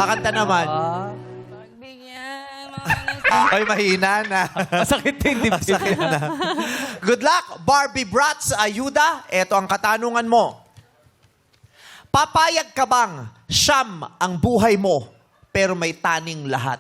Kakanta naman. Pagbigyan mo Ay, mahina na. Masakit din, di ba? Sakit na. Good luck, Barbie Bratz Ayuda. Ito ang katanungan mo. Papayag ka bang siyam ang buhay mo, pero may taning lahat?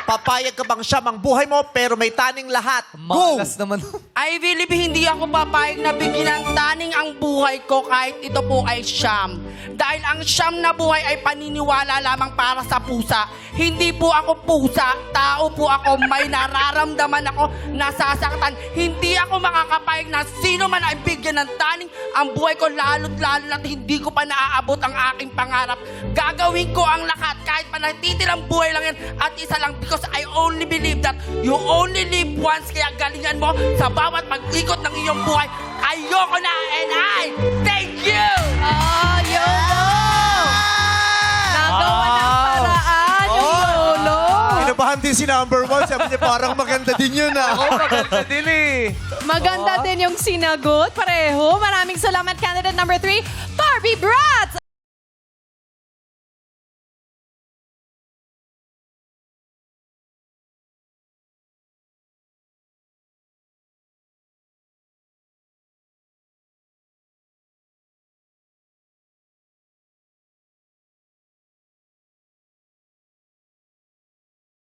Papayag ka bang siyam ang buhay mo, pero may taning lahat? Go! Malas naman. I believe hindi ako papayag na bigyan ng taning ang buhay ko kahit ito po ay siyam. Dahil ang siyam na buhay ay paniniwala lamang para sa pusa. Hindi po ako pusa, tao po ako, may nararamdaman ako, nasasaktan. Hindi ako makakapayag na sino man ay bigyan ng taning ang buhay ko, lalo't lalo na't hindi ko pa naaabot ang aking pangarap. Gagawin ko ang lahat kahit pa natitirang buhay lang yan at isa lang because I only believe that you only live once. Kaya galingan mo sa bawat pag-ikot ng iyong buhay. Ayoko na and I thank you! Oh, YOLO! Nagawa ng paraan yung YOLO. Kinabahan din si number one. Sabi niya, parang maganda din yun Oo, maganda din eh. Maganda din yung sinagot. Pareho. Maraming salamat, candidate number 3, Barbie Bratz